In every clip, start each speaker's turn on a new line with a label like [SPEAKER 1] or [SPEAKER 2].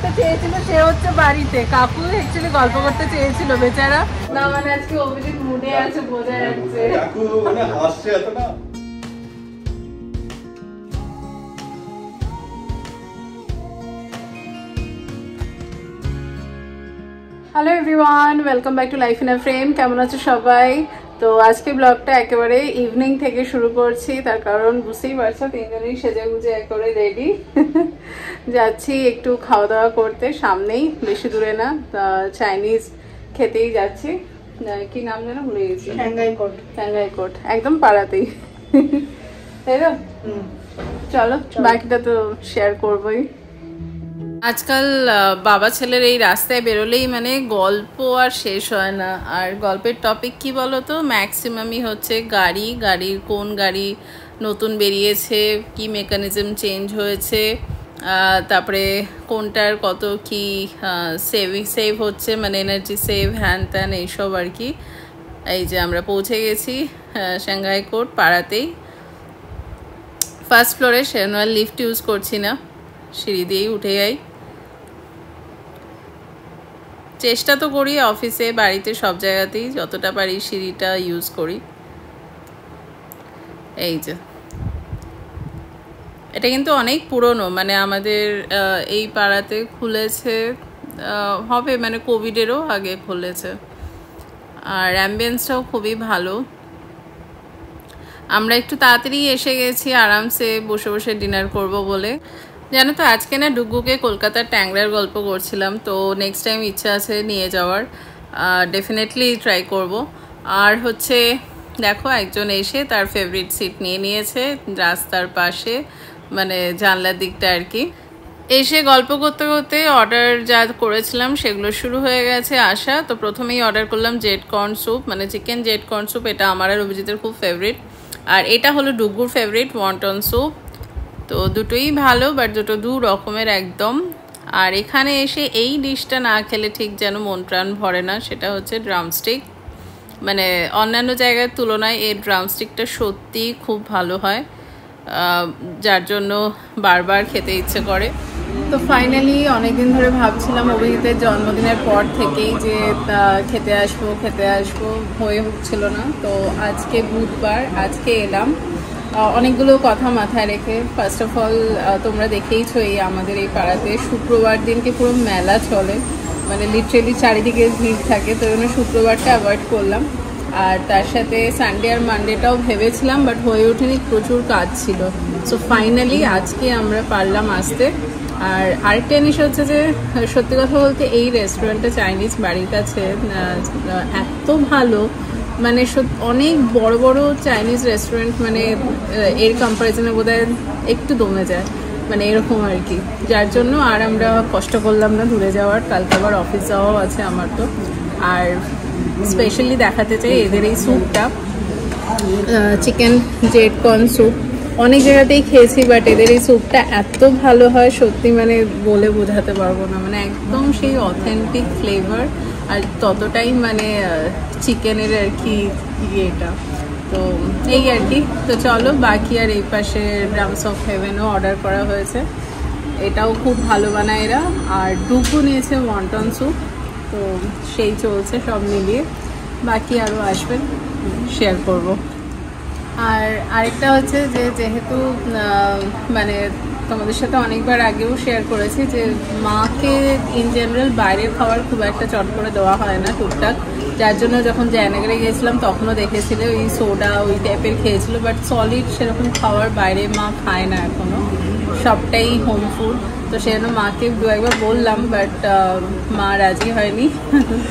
[SPEAKER 1] করতে চেয়েছিল সে হচ্ছে বাড়িতে, কাকু অ্যাকচুয়ালি গল্প করতে চেয়েছিল বেচারা। না মানে আজকে অভিজিৎ মুডে আছে বোঝা যাচ্ছে।
[SPEAKER 2] কাকু মানে হাসছে এত না।
[SPEAKER 1] Hello everyone, welcome back to life in a frame. কেমন আছো সবাই? তো আজকে ব্লগটা একেবারে ইভিনিং থেকে শুরু করছি, তার কারণ বুঝতেই পারছো তিনজনেই সেজে গুজে একেবারে রেডি যাচ্ছি একটু খাওয়া দাওয়া করতে, সামনেই বেশি দূরে না, চাইনিজ খেতেই যাচ্ছি। কি নাম যেন ভুলে গেছি, ট্যাঙ্গাই কোট, একদম পাড়াতেই তাই তো। চলো বাকিটা তো শেয়ার করবোই। আজকাল বাবা ছেলের এই রাস্তায় বেরোলেই মানে গল্প আর শেষ হয় না। আর গল্পের টপিক কি বলো তো, ম্যাক্সিমামই হচ্ছে গাড়ির কোন গাড়ি নতুন বেরিয়েছে, কি মেকানিজম চেঞ্জ হয়েছে, তারপরে কোনটার কত কি সেভ হচ্ছে, মানে এনার্জি সেভ হ্যান ত্যান এইসব আর কি। এই যে আমরা পৌঁছে গেছি সাংহাই কোর্ট পাড়াতেই, ফার্স্ট ফ্লোরে। সেজন্য লিফট ইউজ করছি না, সিঁড়ি দিয়েই উঠে যাই। চেষ্টা তো করি অফিসে বাড়িতে সব জায়গাতেই যতটা পারি সিঁড়িটা ইউজ করি। এই যে এটা কিন্তু অনেক পুরনো, মানে আমাদের এই পাড়াতে খুলেছে হবে মানে কোভিডেরও আগে খুলেছে। আর অ্যাম্বিয়েন্সটাও খুবই ভালো। আমরা একটু তাড়াতাড়ি এসে গেছি আরামসে বসে বসে ডিনার করব বলে। জানো তো আজকে না ডুগুকে কলকাতার ট্যাংরার গল্প করছিলাম, তো নেক্সট টাইম ইচ্ছা আছে নিয়ে যাওয়ার, ডেফিনেটলি ট্রাই করব। আর হচ্ছে দেখো একজন এসে তার ফেভারিট সিট নিয়ে নিয়েছে রাস্তার পাশে, মানে জানলার দিকটা আর কি। এসে গল্প করতে করতে অর্ডার যা করেছিলাম সেগুলো শুরু হয়ে গেছে আসা। তো প্রথমেই অর্ডার করলাম জেড কর্ন স্যুপ, মানে চিকেন জেড কর্ন স্যুপ। এটা আমার আর অভিজিতের খুব ফেভারিট। আর এটা হলো ডুগুর ফেভারিট ওয়ান্টন স্যুপ। তো দুটোই ভালো, বাট দুটো দু রকমের একদম। আর এখানে এসে এই ডিশটা না খেলে ঠিক যেন মন প্রাণ ভরে না, সেটা হচ্ছে ড্রামস্টিক। মানে অন্যান্য জায়গার তুলনায় এই ড্রামস্টিকটা সত্যি খুব ভালো হয়, যার জন্য বারবার খেতে ইচ্ছে করে। তো ফাইনালি অনেকদিন ধরে ভাবছিলাম অভিজিতের জন্মদিনের পর থেকেই যে খেতে আসবো হয়ে উঠছিল না। তো আজকে বুধবার, আজকে এলাম অনেকগুলো কথা মাথায় রেখে। ফার্স্ট অফ অল তোমরা দেখেইছো এই আমাদের এই পাড়াতে শুক্রবার দিনকে পুরো মেলা চলে, মানে লিটারেলি চারিদিকে ভিড় থাকে। তো জন্য শুক্রবারটা অ্যাভয়েড করলাম। আর তার সাথে সানডে আর মানডেটাও ভেবেছিলাম, বাট হয়ে ওঠেনি, প্রচুর কাজ ছিল। সো ফাইনালি আজকে আমরা পারলাম আসতে। আর আরেকটা জিনিস হচ্ছে যে সত্যি কথা বলতে এই রেস্টুরেন্টটা চাইনিজ বাড়ির কাছে এত ভালো, মানে অনেক বড় বড় চাইনিজ রেস্টুরেন্ট মানে এর কম্পারিজনে বোধহয় একটু দমে যায়, মানে এরকম আর কি। যার জন্য আর আমরা কষ্ট করলাম না দূরে যাওয়ার, কালকে আবার অফিস যাওয়াও আছে আমার। তো আর স্পেশালি দেখাতে চাই এদের এই স্যুপটা, চিকেন জেড কর্ন স্যুপ। অনেক জায়গাতেই খেয়েছি, বাট এদের এই স্যুপটা এত ভালো হয় সত্যি, মানে বলে বোঝাতে পারবো না। মানে একদম সেই অথেন্টিক ফ্লেভার, আর ততটাই মানে চিকেনের আর কি ইয়েটা। তো এই আর কি। তো চলো বাকি আর এই পাশে ড্রামস অফ হেভেনও অর্ডার করা হয়েছে, এটাও খুব ভালো বানায় এরা। আর ডুগু নিয়েছে ওয়ান্টন স্যুপ। তো সেই চলছে সব মিলিয়ে, বাকি আরও আসবেন, শেয়ার করব। আর আরেকটা হচ্ছে যে যেহেতু মানে তোমাদের সাথে অনেকবার আগেও শেয়ার করেছি যে মাকে ইন জেনারেল বাইরের খাবার খুব একটা চট করে দেওয়া হয় না টুকটাক, যার জন্য যখন জয়নগরে গিয়েছিলাম তখনও দেখেছিল ওই সোডা ওই টাইপের খেয়েছিল, বাট সলিড সেরকম খাবার বাইরে মা খায় না এখনও, সবটাই হোম ফুড। তো সেজন্য মাকে দু একবার বললাম, বাট মা রাজি হয়নি,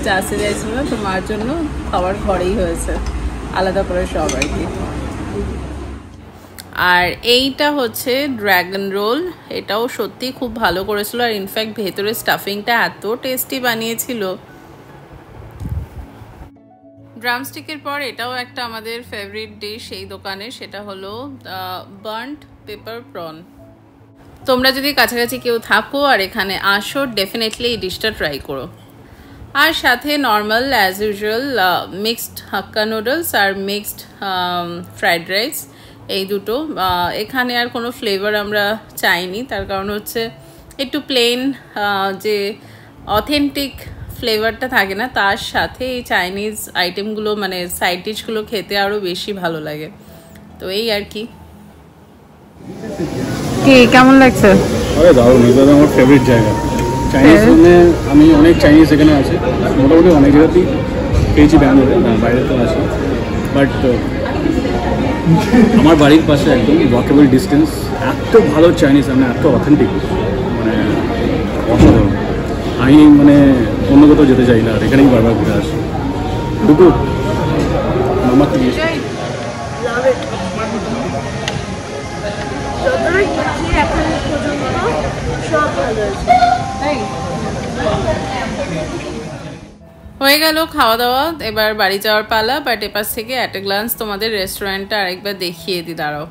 [SPEAKER 1] চাষে যাইছিল। তো মার জন্য খাবার ঘরেই হয়েছে আলাদা করে সব আর কি। আর এইটা হচ্ছে ড্রাগন রোল, এটাও সত্যি খুব ভালো করেছিল। আর ইনফ্যাক্ট ভেতরে স্টাফিংটা এত টেস্টি বানিয়েছিল। ড্রামস্টিকের পর এটাও একটা আমাদের ফেভারিট ডিশ এই দোকানে, সেটা হলো বার্নড পেপার প্রন। তোমরা যদি কাছাকাছি কেউ থাকো আর এখানে আসো, ডেফিনেটলি এই ডিশটা ট্রাই করো। আর সাথে নর্মাল অ্যাজ ইউজুয়াল মিক্সড হাক্কা নুডলস আর মিক্সড ফ্রাইড রাইস, এই দুটো। এখানে আর কোনো ফ্লেভার আমরা চাইনি, তার কারণ হচ্ছে একটু প্লেন যে অথেন্টিক ফ্লেভারটা থাকে না, তার সাথে এই চাইনিজ আইটেমগুলো মানে সাইড ডিশগুলো খেতে আরও বেশি ভালো লাগে। তো এই আর কি। কেমন লাগছে?
[SPEAKER 3] আরে দারুণ, এটা আমার ফেভারিট জায়গা। চাইনিজ মানে আমি অনেক চাইনিজ এখানে আছে, মোটামুটি অনেক জায়গাতেই খেয়েছি, ব্যাঙ্গালোরে না বাইরে তো আছে, বাট আমার বাড়ির পাশে একদম ওয়াকেবল ডিস্টেন্স, এত ভালো চাইনিজ, মানে এত অথেন্টিক, মানে অসাধারণ। আমি মানে অন্য কোথাও যেতে চাই না, আর এখানেই বারবার ঘুরে আসি। টুকু মামা কি
[SPEAKER 1] হয়ে গেল খাওয়া দাওয়া, এবার বাড়ি যাওয়ার পালা। বাট এপাশ থেকে অ্যাট এ গ্লান্স তোমাদের রেস্টুরেন্টটা আরেকবার দেখিয়ে দিই, দাঁড়াও।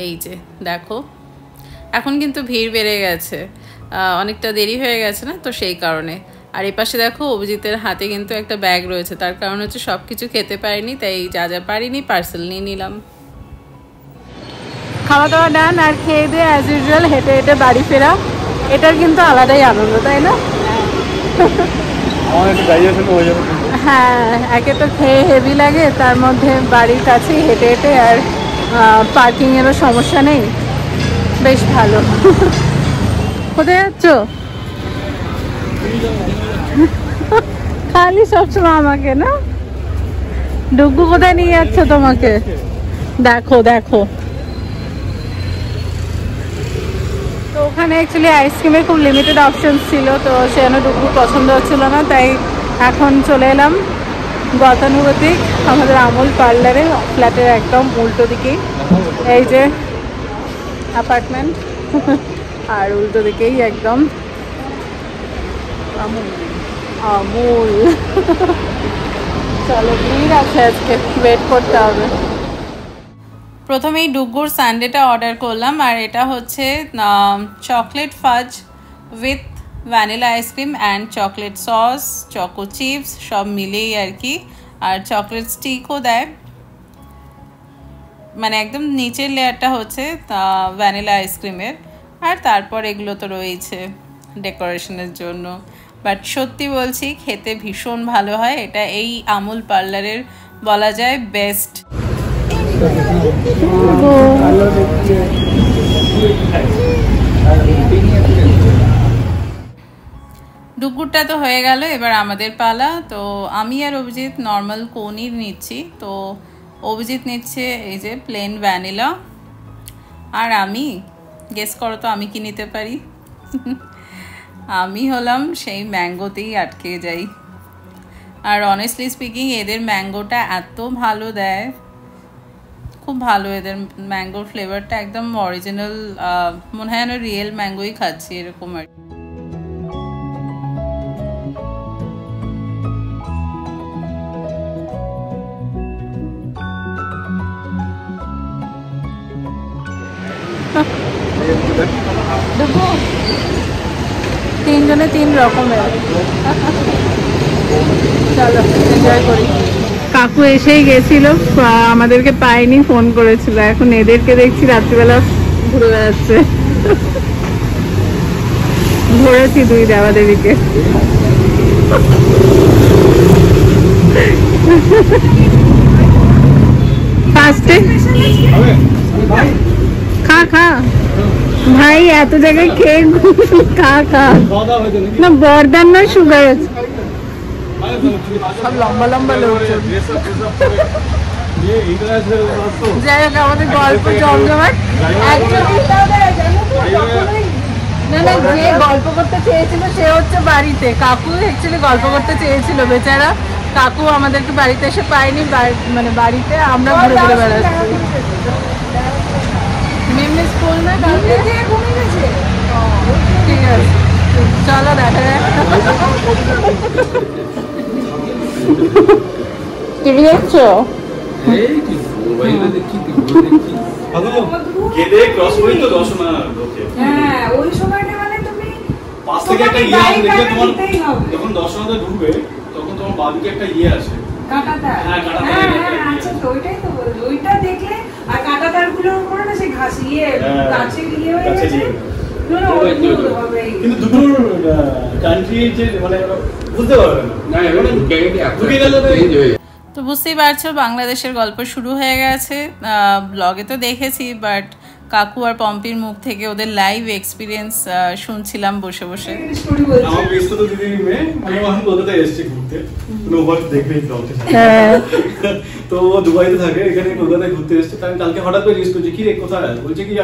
[SPEAKER 1] এই যে দেখো, এখন কিন্তু ভিড় বেড়ে গেছে, অনেকটা দেরি হয়ে গেছে না, তো সেই কারণে। আর এপাশে দেখো অভিজিতের হাতে কিন্তু একটা ব্যাগ রয়েছে, তার কারণ হচ্ছে সব কিছু খেতে পারিনি, তাই যা যা পারিনি পার্সেল নিয়ে নিলাম। খাওয়া দাওয়া ডান, আর খেয়ে দিয়ে অ্যাজ ইউজুয়াল হেঁটে হেঁটে বাড়ি ফেরা, এটার কিন্তু আলাদাই আনন্দ, তাই না? হ্যাঁ, একে তো খেয়ে হেভি লাগে, তার মধ্যে বাড়ির কাছেই হেঁটে হেঁটে, আর পার্কিংয়েরও সমস্যা নেই, বেশ ভালো। কোথায় যাচ্ছ? খালি সবসময় আমাকে না, ডুগু কোথায় নিয়ে যাচ্ছ তোমাকে? দেখো দেখো, তো ওখানে অ্যাকচুয়ালি আইসক্রিমের খুব লিমিটেড অপশন ছিল, তো সেখানে ডুগু পছন্দ হচ্ছিল না, তাই এখন চলে এলাম গতানুগতিক আমাদের আমুল পার্লারে, ফ্ল্যাটের একদম উল্টো দিকেই। এই যে অ্যাপার্টমেন্ট, আর উল্টো দিকেই একদম আমুল। আমুল চলো, ভিড় আছে আজকে, ওয়েট করতে হবে। প্রথমেই ডুগুর সানডেটা অর্ডার করলাম, আর এটা হচ্ছে চকলেট ফাজ with vanilla ice cream and chocolate sauce, choco chips সব মিলেই আর কি, আর চকলেট স্টিকও দেয়, মানে একদম নিচের লেয়ারটা হচ্ছে ভ্যানিলা আইসক্রিমের, আর তারপর এগুলো তো রয়েছে ডেকোরেশনের জন্য। বাট সত্যি বলছি, খেতে ভীষণ ভালো হয়, এটা এই আমুল পার্লারের বলা যায় বেস্ট। ডুগুরটা তো হয়ে গেল, এবার আমাদের পালা। তো আমি আর অভিজিৎ নর্মাল কোনই নিচ্ছি, তো অভিজিৎ নিচ্ছে এই যে প্লেন ভ্যানিলা, আর আমি গেস করো তো আমি কি নিতে পারি? আমি হলাম সেই ম্যাঙ্গোতেই আটকে যাই। আর অনেস্টলি স্পিকিং এদের ম্যাঙ্গোটা এত ভালো দেয়, খুব ভালো, এদের ম্যাঙ্গোর ফ্লেভারটা একদম অরিজিনাল, মনে হয় না রিয়েল ম্যাঙ্গোই খাচ্ছি এরকম আর কি। তিনজনে তিন রকমের, চলো এনজয় করি। কাকু এসেই গেছিল, আমাদেরকে পাইনি, ফোন করেছিল, এখন এদেরকে দেখছি রাত্রিবেলা ঘুরে বেড়াচ্ছে। ধরেছি দুই দেবাদেবীকে। ফার্স্টে খা খা ভাই, এত জায়গায় খেয়ে খা খা না, বরদান নয়, সুগার আছে, সব লম্বা লম্বা লোকজন। যাই হোক, আমাদের গল্প জমজমাট। না না, যে গল্প করতে চেয়েছিল সে হচ্ছে বাড়িতে, কাকু অ্যাকচুয়ালি গল্প করতে চেয়েছিল, বেচারা কাকু আমাদেরকে বাড়িতে এসে পায়নি, মানে বাড়িতে আমরা ঘুরে ঘুরে বেড়াচ্ছি। মেমনি স্কুল না কালকে, ঠিক আছে চলো দেখা যায়। টিভি দেখছো?
[SPEAKER 4] হ্যাঁ, ওই সময়টা মানে তুমি
[SPEAKER 2] পাশ থেকে একটা ইয়ে আসে, দেখবে তোমার যখন দর্শনাতে ঢুকবে তখন তোমার বাদিকে একটা ইয়ে আসে,
[SPEAKER 4] কাঁটাতার।
[SPEAKER 2] হ্যাঁ, কাঁটাতার।
[SPEAKER 4] হ্যাঁ হ্যাঁ, আচ্ছা, তো ওইটাই তো বলছি, ওইটা দেখলে। আর কাঁটাতার গুলোর উপরে না সেই ঘাস ইয়ে, গাছের ইয়ে হয়ে গেছে,
[SPEAKER 2] কিন্তু দুটোর কান্ট্রি যে মানে বুঝতে পারবে না ঢুকে গেলে
[SPEAKER 1] তো বুঝতেই পারছো বাংলাদেশের গল্প শুরু হয়ে গেছে। ব্লগে তো দেখেছি, বাট কাকু আর পম্পির মুখ থেকে ওদের লাইভ এক্সপিরিয়েন্স শুনছিলাম বসে বসে।
[SPEAKER 2] আমার বেস্ট তো দিদি মেয়ে, আমি এখন কলকাতায় এসেছি ঘুরতে, নোভার দেখবেই ব্লগটা। তো ও দুবাইতে থাকে, এখানে কলকাতায় ঘুরতে এসেছে। আমি কালকে হঠাৎ করে জিজ্ঞেস করছি কি রে কোথায়, বলছে কি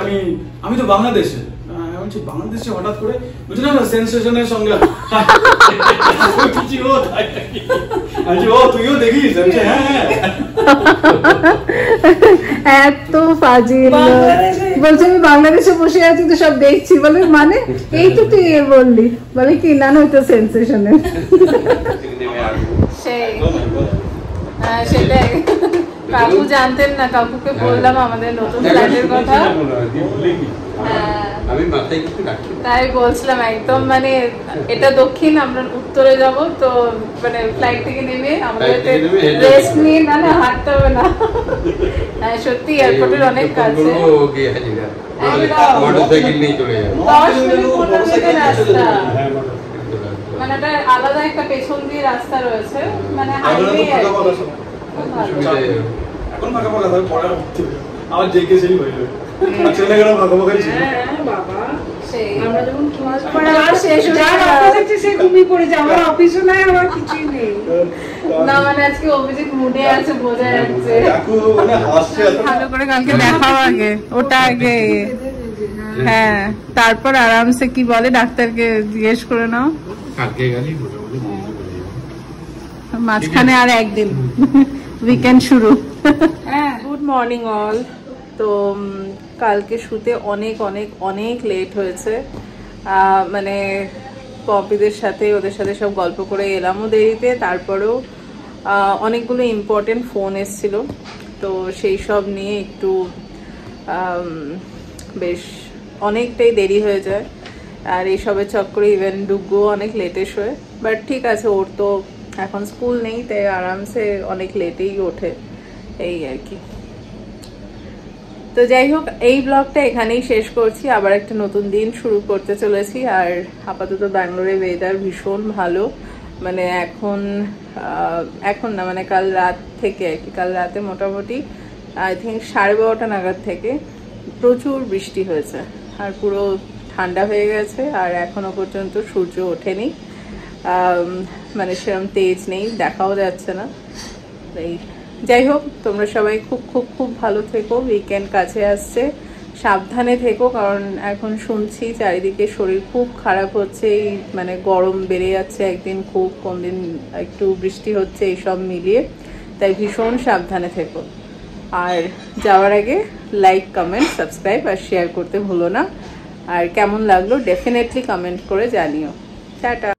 [SPEAKER 2] আমি তো বাংলাদেশে। আমি বলছি বাংলাদেশে হঠাৎ করে, বলছি না সেন্সেশনের সঙ্গে। ও তুইও দেখিস? হ্যাঁ হ্যাঁ।
[SPEAKER 5] এত ফাজিল বলছে আমি বাংলাদেশে বসে আছি তো সব দেখছি। বলে মানে এই তো তুই বললি, বলে কি না হয়তো সেন্সেশনের।
[SPEAKER 1] সেটাই কাকু জানতেন না, কাকুকে বললাম আমাদের নতুন ফ্ল্যাটের কথা। তাই বলছিলাম একদম মানে এটা দক্ষিণ, আমরা উত্তরে যাব, তো মানে ফ্লাইট থেকে নেমে আমাদের রেস্ট নিয়ে না হাঁটতে হবে না। হ্যাঁ সত্যি এয়ারপোর্টের অনেক কাছে, 10 মিনিট 15 মিনিটের রাস্তা। মানে একটা আলাদা একটা পেছন দিয়ে রাস্তা রয়েছে, মানে হাইওয়ে।
[SPEAKER 2] এখন ফাঁকা ফাঁকা থাকে, পরে আমার যে কেসেই হয়ে যাবে। ছেলে গেলে ফাঁকা ফাঁকা ছিল।
[SPEAKER 4] বাবা আমরা যখন ক্লাস পড়া শেষ হচ্ছে সে ঘুমিয়ে পড়েছে। আমার অফিসও নাই, আমার কিছুই নেই।
[SPEAKER 1] না মানে আজকে অভিজিৎ মুডে আছে, বোঝা যাচ্ছে।
[SPEAKER 2] কাকু মানে হাসছে।
[SPEAKER 1] ভালো করে কালকে দেখাও আগে, ওটা আগে। হ্যাঁ তারপর আরামসে কি বলে ডাক্তারকে জিজ্ঞেস করে নাও। মাঝখানে আর একদিন উইকেন্ড শুরু। Good morning all. তো কালকে শুতে অনেক অনেক অনেক লেট হয়েছে। মানে পপিদের সাথে ওদের সাথে সব গল্প করে এলামও দেরিতে। তারপরেও অনেকগুলো ইম্পর্টেন্ট ফোন এসছিল, তো সেই সব নিয়ে একটু বেশ অনেকটাই দেরি হয়ে যায়। আর এইসবের চক্করে ইভেন ডুগো অনেক লেটে শোয়। বাট ঠিক আছে, ওর তো এখন স্কুল নেই, তাই আরামসে অনেক লেটেই ওঠে, এই আর কি। তো যাই হোক, এই ব্লগটা এখানেই শেষ করছি। আবার একটা নতুন দিন শুরু করতে চলেছি। আর আপাতত ব্যাঙ্গালোরে ওয়েদার ভীষণ ভালো। মানে এখন না, মানে কাল রাত থেকে আর কি, কাল রাতে মোটামুটি আই থিঙ্ক 12:30 নাগাদ থেকে প্রচুর বৃষ্টি হয়েছে, আর পুরো ঠান্ডা হয়ে গেছে। আর এখনো পর্যন্ত সূর্য ওঠেনি, মানে সেরকম তেজ নেই, দেখাও যাচ্ছে না। এই যাই হোক, তোমরা সবাই খুব খুব খুব ভালো থেকো। উইকেন্ড কাছে আসছে, সাবধানে থেকো, কারণ এখন শুনছি চারিদিকে শরীর খুব খারাপ হচ্ছে। এই মানে গরম বেড়ে যাচ্ছে, একদিন খুব, কোন দিন একটু বৃষ্টি হচ্ছে, এইসব মিলিয়ে। তাই ভীষণ সাবধানে থেকো। আর যাওয়ার আগে লাইক, কমেন্ট, সাবস্ক্রাইব আর শেয়ার করতে ভুলো না। আর কেমন লাগলো ডেফিনেটলি কমেন্ট করে জানিও। টাটা।